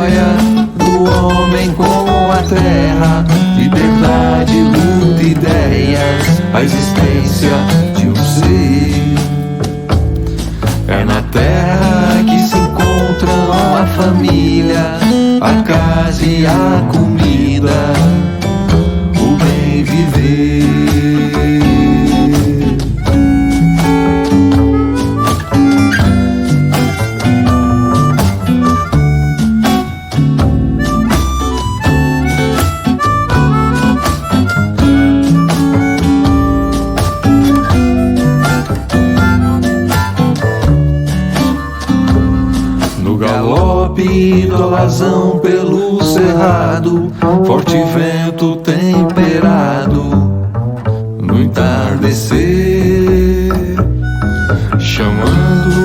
joia do homem com a terra. Liberdade, luta, ideias, a existência de um ser. É na terra que se encontram a família, a casa e a comida, o bem viver. Do razão pelo cerrado, forte vento temperado, no entardecer, chamando